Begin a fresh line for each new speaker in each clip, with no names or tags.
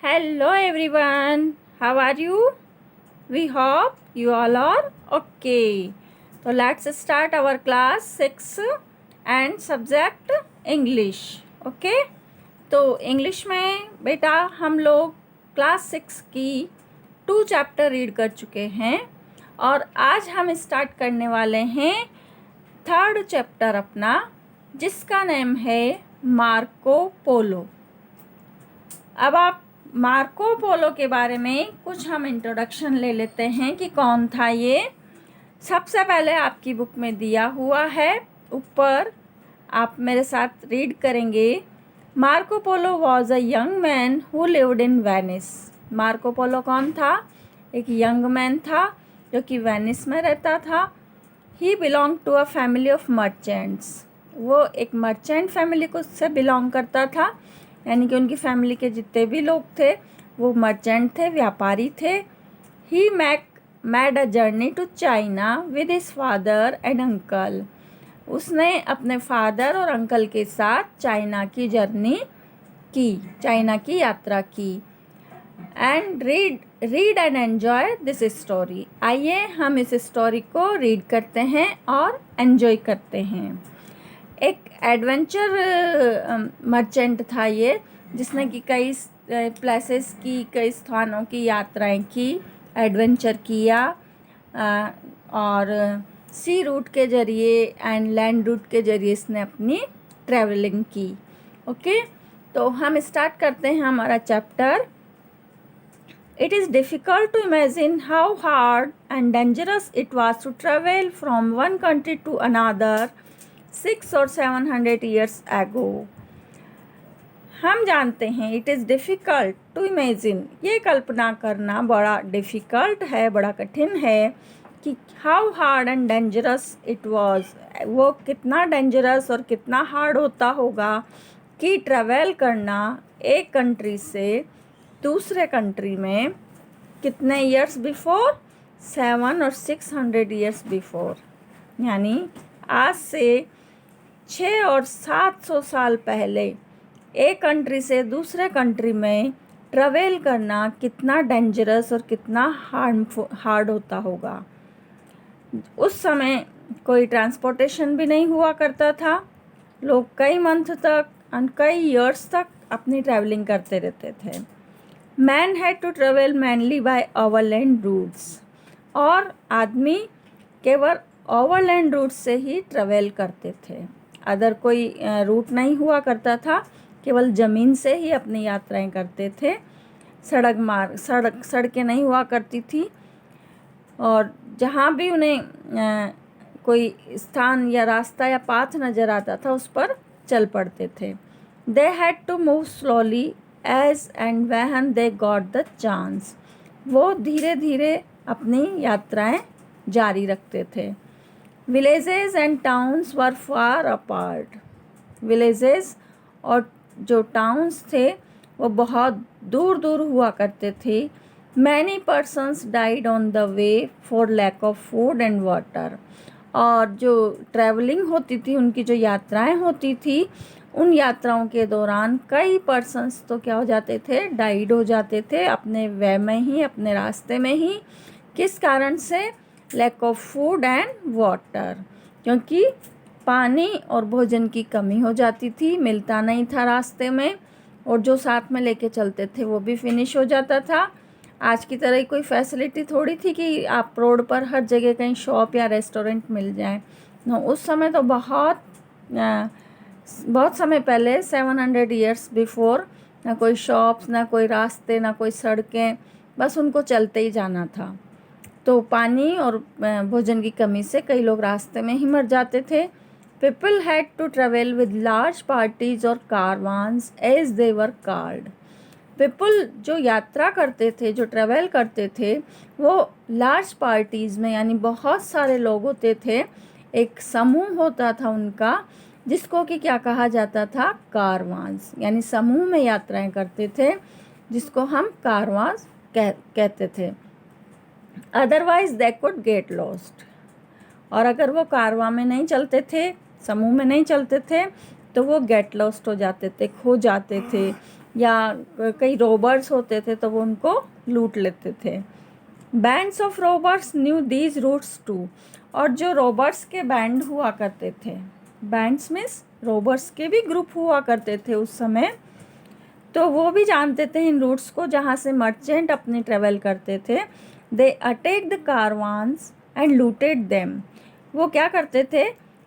Hello everyone, how are you? We hope you all are okay. So let's start our class 6 and subject English. Okay? तो English में बेटा हम लोग class 6 की 2 chapter read कर चुके हैं और आज हम स्टार्ट करने वाले हैं 3rd चैप्टर अपना, जिसका नेम है मार्को पोलो। अब आप मार्को पोलो के बारे में कुछ हम इंट्रोडक्शन ले लेते हैं कि कौन था ये। सबसे पहले आपकी बुक में दिया हुआ है ऊपर, आप मेरे साथ रीड करेंगे। Marco Polo was a young man who lived in Venice. Marco Polo कौन था? एक यंग मैन था जो कि वेनिस में रहता था। He belong to a family of merchants. वो एक मर्चेंट फैमिली को से बिलोंग करता था, यानी कि उनकी फैमिली के जितने भी लोग थे वो मर्चेंट थे, व्यापारी थे। He made a journey to China with his father and uncle. उसने अपने फादर और अंकल के साथ चाइना की जर्नी की, चाइना की यात्रा की। And read and enjoy this story. आइए हम इस स्टोरी को रीड करते हैं और एन्जॉय करते हैं। एक एडवेंचर मर्चेंट था ये, जिसने कि कई प्लेसेस की, कई स्थानों की यात्राएं की, एडवेंचर किया और सी रूट के ज़रिए एंड लैंड रूट के ज़रिए इसने अपनी ट्रैवलिंग की। ओके, तो हम स्टार्ट करते हैं हमारा chapter. It is difficult to imagine how hard and dangerous it was to travel from one country to another 600 or 700 years ago. हम जानते हैं it is difficult to imagine, ये कल्पना करना बड़ा डिफ़िकल्ट है, बड़ा कठिन है कि how hard and dangerous it was, वो कितना डेंजरस और कितना हार्ड होता होगा कि ट्रैवल करना एक कंट्री से दूसरे कंट्री में कितने ईयर्स बिफोर, 700 और 600 ईयर्स बिफोर, यानी आज से 600 और 700 साल पहले एक कंट्री से दूसरे कंट्री में ट्रैवल करना कितना डेंजरस और कितना हार्ड होता होगा। उस समय कोई ट्रांसपोर्टेशन भी नहीं हुआ करता था। लोग कई मंथ तक और कई ईयर्स तक अपनी ट्रैवलिंग करते रहते थे। Man had to travel mainly by overland routes, और आदमी केवल ओवरलैंड रूट से ही ट्रेवल करते थे। अदर कोई रूट नहीं हुआ करता था, केवल ज़मीन से ही अपनी यात्राएं करते थे। सड़कें नहीं हुआ करती थी, और जहाँ भी उन्हें कोई स्थान या रास्ता या पाथ नज़र आता था उस पर चल पड़ते थे। They had to move slowly as and when they got the chance. वो धीरे धीरे अपनी यात्राएं जारी रखते थे। Villages and towns were far apart. Villages और जो टाउन्स थे वो बहुत दूर दूर हुआ करते थे। Many persons died on the way for lack of food and water. और जो ट्रैवलिंग होती थी, उनकी जो यात्राएं होती थी, उन यात्राओं के दौरान कई पर्सन्स तो क्या हो जाते थे, डाइड हो जाते थे अपने वे में ही, अपने रास्ते में ही। किस कारण से? Lack of food and water, क्योंकि पानी और भोजन की कमी हो जाती थी, मिलता नहीं था रास्ते में, और जो साथ में लेके चलते थे वो भी फिनिश हो जाता था। आज की तरह कोई फैसिलिटी थोड़ी थी कि आप रोड पर हर जगह कहीं शॉप या रेस्टोरेंट मिल जाए। उस समय तो बहुत समय पहले, 700 ईयर्स बिफोर, ना कोई शॉप्स, ना कोई रास्ते, ना कोई सड़कें, बस उनको चलते ही जाना था। तो पानी और भोजन की कमी से कई लोग रास्ते में ही मर जाते थे। People had to travel with large parties और caravans as they were called. People जो यात्रा करते थे, जो ट्रैवल करते थे, वो लार्ज पार्टीज़ में, यानी बहुत सारे लोग होते थे, एक समूह होता था उनका, जिसको कि क्या कहा जाता था, कारवांस, यानी समूह में यात्राएं करते थे, जिसको हम कारवांस कहते थे। Otherwise they could get lost. और अगर वो कारवां में नहीं चलते थे, समूह में नहीं चलते थे, तो वो गेट लॉस्ट हो जाते थे, खो जाते थे। या कई रोबर्स होते थे तो वो उनको लूट लेते थे। Bands of robbers knew these routes too, और जो रोबर्स के बैंड हुआ करते थे, बैंड्स मीन्स रोबर्स के भी ग्रुप हुआ करते थे उस समय, तो वो भी जानते थे इन रूट्स को जहाँ से मर्चेंट अपने ट्रेवल करते थे। They attack the caravans and looted them. वो क्या करते थे,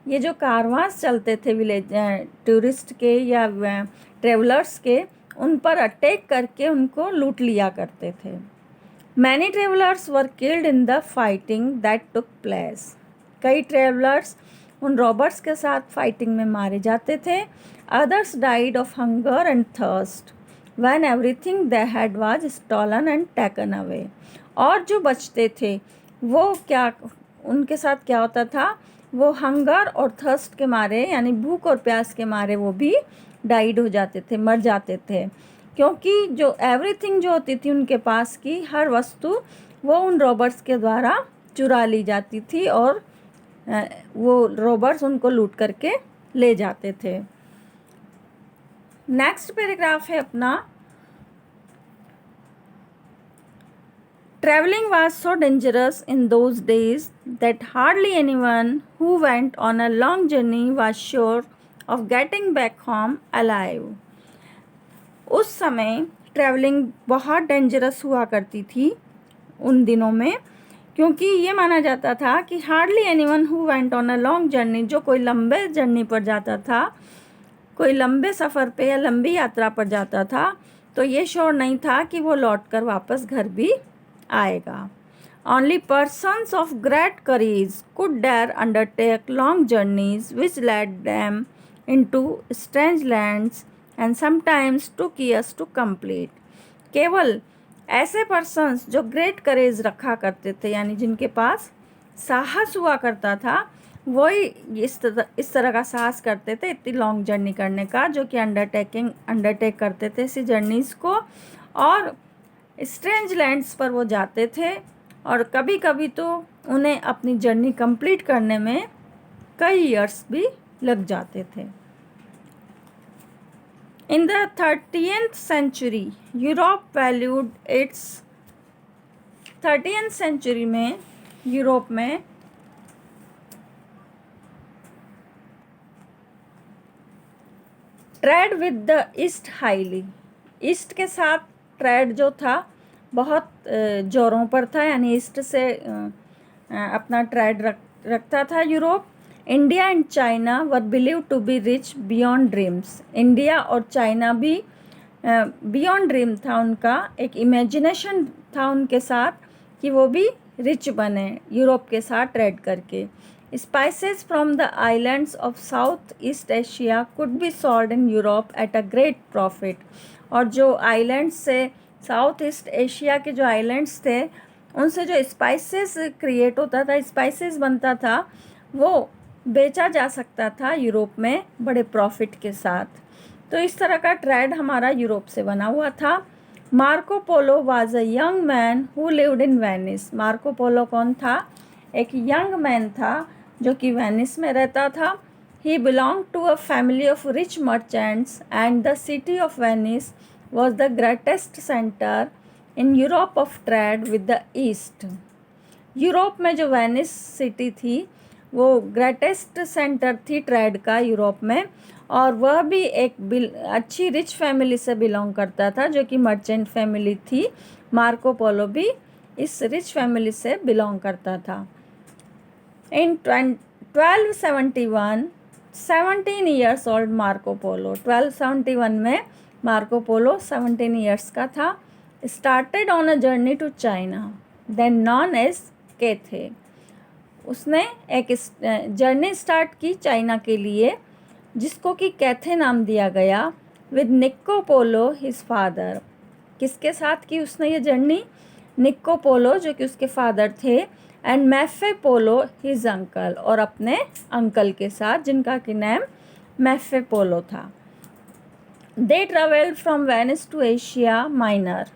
ये जो कारवांस चलते थे विलेज टूरिस्ट के या ट्रेवलर्स के, उन पर अटैक करके उनको लूट लिया करते थे। Many travellers were killed in the fighting that took place. कई ट्रेवलर्स उन रॉबर्स के साथ फाइटिंग में मारे जाते थे। Others died of hunger and thirst when everything they had was stolen and taken away. और जो बचते थे वो क्या, उनके साथ क्या होता था, वो हंगर और थर्स्ट के मारे यानी भूख और प्यास के मारे वो भी डाइड हो जाते थे, मर जाते थे, क्योंकि जो एवरीथिंग जो होती थी उनके पास की हर वस्तु वो उन रॉबर्स के द्वारा चुरा ली जाती थी और वो रॉबर्स उनको लूट करके ले जाते थे। नेक्स्ट पैराग्राफ है अपना, traveling was so dangerous in those days that hardly anyone who went on a long journey was sure of getting back home alive. उस समय ट्रैवलिंग बहुत डेंजरस हुआ करती थी उन दिनों में, क्योंकि ये माना जाता था कि hardly anyone who went on a long journey, जो कोई लंबे जर्नी पर जाता था, कोई लंबे सफ़र पे या लंबी यात्रा पर जाता था, तो ये श्योर नहीं था कि वो लौट कर वापस घर भी आएगा। Only persons of great courage could dare undertake long journeys which led them into strange lands and sometimes took years to complete. केवल ऐसे पर्सन्स जो ग्रेट करेज रखा करते थे, यानी जिनके पास साहस हुआ करता था, वही इस तरह का साहस करते थे इतनी लॉन्ग जर्नी करने का, जो कि अंडरटेक करते थे इसी जर्नीज़ को, और स्ट्रेंज लैंड्स पर वो जाते थे, और कभी कभी तो उन्हें अपनी जर्नी कंप्लीट करने में कई इयर्स भी लग जाते थे। In the 30th century Europe valued its, 30th century में यूरोप में trade with the East highly, East के साथ ट्रेड जो था बहुत जोरों पर था, यानी ईस्ट से अपना ट्रेड रखता था Europe. India and China were believe to be rich beyond dreams. India और चाइना भी बियॉन्ड ड्रीम था उनका, एक इमेजिनेशन था उनके साथ कि वो भी रिच बने यूरोप के साथ ट्रेड करके। Spices from the islands of south east Asia could be sold in Europe at a great profit. और जो आइलैंड्स से, साउथ ईस्ट एशिया के जो आइलैंड्स थे, उनसे जो स्पाइसेस क्रिएट होता था, स्पाइसेस बनता था, वो बेचा जा सकता था यूरोप में बड़े प्रॉफिट के साथ। तो इस तरह का ट्रेड हमारा यूरोप से बना हुआ था। Marco Polo was a young man who lived in Venice. Marco Polo कौन था? एक यंग मैन था जो कि वेनिस में रहता था। He belong to a family of rich merchants and the city of Venice was the greatest center in Europe of trade with the East. Europe में जो वेनिस सिटी थी वो ग्रेटेस्ट सेंटर थी ट्रेड का Europe में, और वह भी एक अच्छी रिच फैमिली से बिलोंग करता था जो कि मर्चेंट फैमिली थी। मार्को पोलो भी इस रिच फैमिली से बिलोंग करता था। In 1271 17 years old Marco Polo, 1271 में मार्को पोलो 17 ईयर्स का था। Started on a journey to China then known as Cathay. उसने एक जर्नी स्टार्ट की चाइना के लिए जिसको कि कैथे नाम दिया गया। With Nicco Polo his father. किसके साथ की उसने ये जर्नी? निक्को पोलो जो कि उसके फादर थे, एंड मैफे पोलो हिज अंकल, और अपने अंकल के साथ जिनका कि नेम मैफे पोलो था। They travelled from Venice to Asia Minor.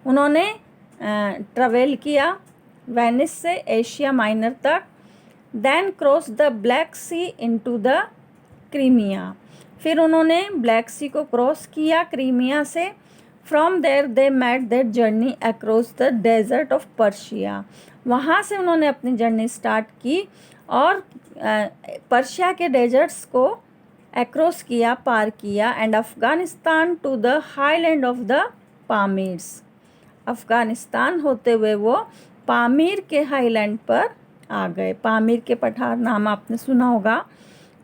उन्होंने ट्रेवल किया वेनिस से एशिया माइनर तक। Then cross the Black Sea into the Crimea. फिर उन्होंने ब्लैक सी को क्रॉस किया क्रीमिया से। From there they met their journey across the desert of Persia. वहाँ से उन्होंने अपनी जर्नी स्टार्ट की और पर्शिया के डेजर्ट्स को अक्रॉस किया, पार किया। And Afghanistan to the highland of the Pamirs. Afghanistan होते हुए वो पामीर के हाईलैंड पर आ गए। पामीर के पठार नाम आपने सुना होगा।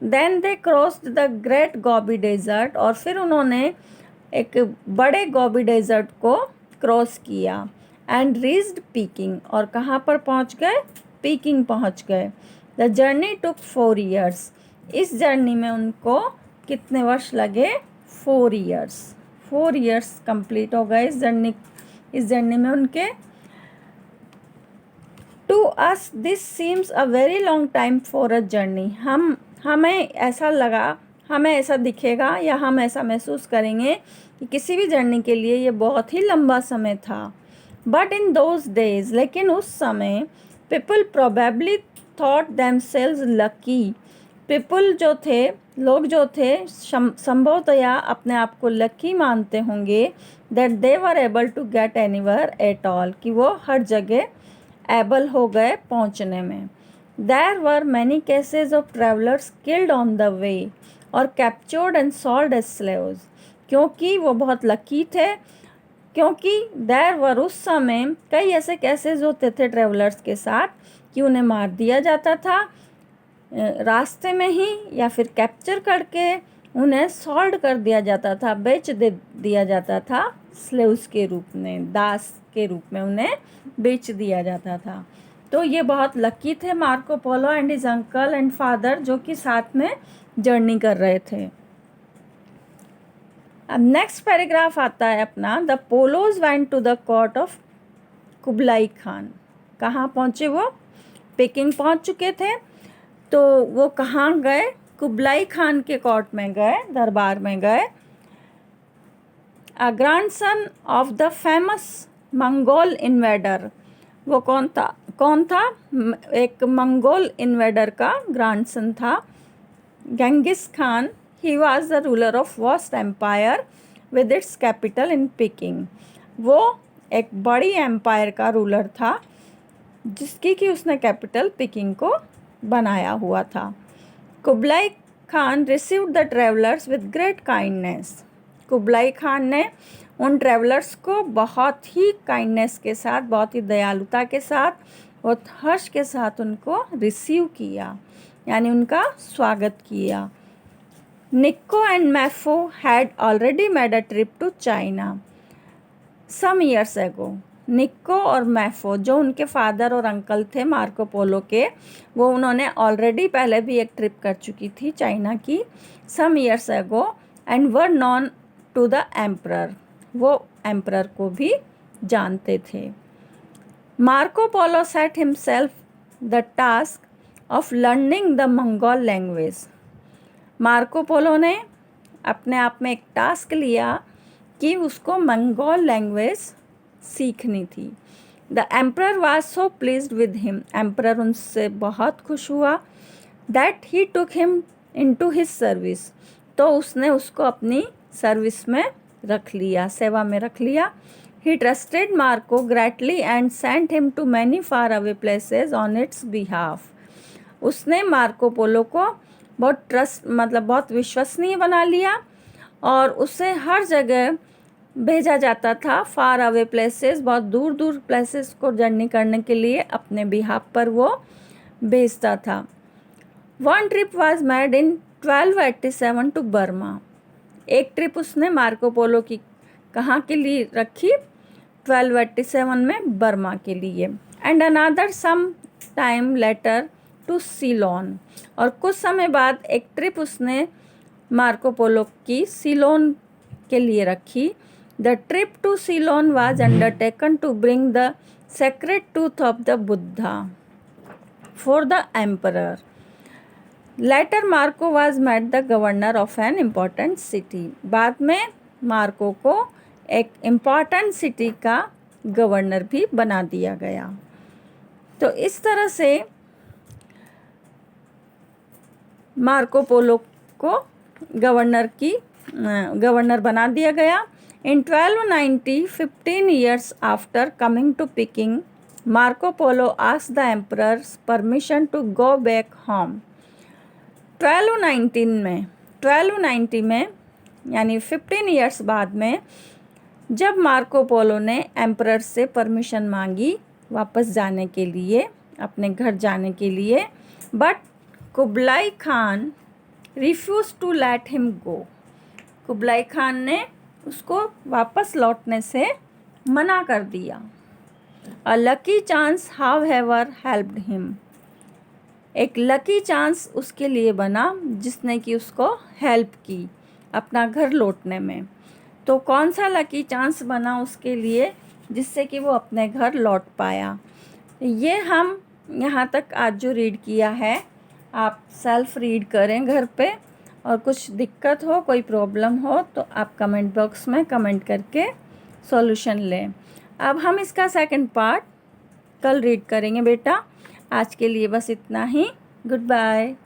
Then they crossed the Great Gobi Desert. और फिर उन्होंने एक बड़े गोबी डेजर्ट को क्रॉस किया। And reached Peking. और कहाँ पर पहुँच गए? पीकिंग पहुँच गए। The journey took 4 years। इस जर्नी में उनको कितने वर्ष लगे? 4 years। 4 years कंप्लीट हो गए इस जर्नी में उनके। To us this seems a very long time for a journey. हमें ऐसा दिखेगा या हम ऐसा महसूस करेंगे कि किसी भी जर्नी के लिए ये बहुत ही लंबा समय था। बट इन दोज डेज, लेकिन उस समय, people probably thought themselves lucky. लोग जो थे संभवतया अपने आप को लकी मानते होंगे। That they were able to get anywhere at all, कि वो हर जगह एबल हो गए पहुंचने में। There were many cases of travellers killed on the way और captured and sold as slaves. क्योंकि वो बहुत लकी थे, क्योंकि देयर वर उस समय कई ऐसे केसेस होते थे ट्रेवलर्स के साथ कि उन्हें मार दिया जाता था रास्ते में ही, या फिर कैप्चर करके उन्हें सोल्ड कर दिया जाता था, बेच दिया जाता था स्लेव्स के रूप में, दास के रूप में उन्हें बेच दिया जाता था। तो ये बहुत लकी थे Marco polo and his uncle and father, जो कि साथ में जर्नी कर रहे थे। अब नेक्स्ट पैराग्राफ आता है अपना, the Polos went to the court of Kublai Khan. कहाँ पहुँचे वो? पेकिंग पहुँच चुके थे, तो वो कहाँ गए? कुबलाई खान के कोर्ट में गए, दरबार में गए। A grandson of the famous Mongol invader. वो कौन था? एक मंगोल इन्वेडर का ग्रैंडसन था, Genghis Khan. He was the ruler of vast empire with its capital in Peking. वो एक बड़ी एम्पायर का रूलर था जिसकी कि उसने कैपिटल पेकिंग को बनाया हुआ था। Kublai Khan received the travellers with great kindness. Kublai Khan ने उन ट्रेवलर्स को बहुत ही काइंडनेस के साथ, बहुत ही दयालुता के साथ, बहुत हर्ष के साथ उनको रिसीव किया, यानी उनका स्वागत किया। Nicco and Maffeo had already made a trip to China some years ago. Nicco और मैफो, जो उनके फादर और अंकल थे मार्को पोलो के, वो उन्होंने ऑलरेडी पहले भी एक ट्रिप कर चुकी थी चाइना की, some years ago, and were known to the emperor. वो एम्परर को भी जानते थे। Marco Polo set himself the task of learning the Mongol language. मार्को पोलो ने अपने आप में एक टास्क लिया कि उसको मंगोल लैंग्वेज सीखनी थी। The emperor was so pleased with him. Emperor उनसे बहुत खुश हुआ। That he took him into his service. तो उसने उसको अपनी सर्विस में रख लिया, सेवा में रख लिया। He trusted Marco greatly and sent him to many far away places on its behalf. उसने मार्को पोलो को बहुत विश्वसनीय बना लिया और उसे हर जगह भेजा जाता था। फार अवे प्लेसेस, बहुत दूर दूर प्लेसेस को जर्नी करने के लिए अपने बिहाफ पर वो भेजता था। One trip was made in 1287 to Burma. एक ट्रिप उसने मार्को पोलो की कहाँ के लिए रखी? 1287 में बर्मा के लिए। And another some time later to Ceylon. और कुछ समय बाद एक ट्रिप उसने मार्को पोलो की सीलोन के लिए रखी। The trip to Ceylon was undertaken to bring the sacred tooth of the Buddha for the emperor. Later Marco was made the governor of an important city. बाद में मार्को को एक इम्पॉर्टेंट सिटी का governor भी बना दिया गया। तो इस तरह से मार्को पोलो को गवर्नर बना दिया गया। इन 1290, 15 years after coming to Peking, Marco Polo asked the emperor's permission to go back home. 1290 में यानी 15 years बाद में जब मार्को पोलो ने एम्परर से परमिशन मांगी वापस जाने के लिए, अपने घर जाने के लिए, but Kublai Khan refuse to let him go. Kublai Khan ने उसको वापस लौटने से मना कर दिया। A lucky chance however helped him. एक लकी चांस उसके लिए बना जिसने कि उसको हेल्प की अपना घर लौटने में। तो कौन सा लकी चांस बना उसके लिए जिससे कि वो अपने घर लौट पाया। ये हम यहाँ तक आज जो रीड किया है, आप सेल्फ रीड करें घर पे, और कुछ दिक्कत हो, कोई प्रॉब्लम हो तो आप कमेंट बॉक्स में कमेंट करके सॉल्यूशन लें। अब हम इसका सेकंड पार्ट कल रीड करेंगे बेटा। आज के लिए बस इतना ही। Good bye.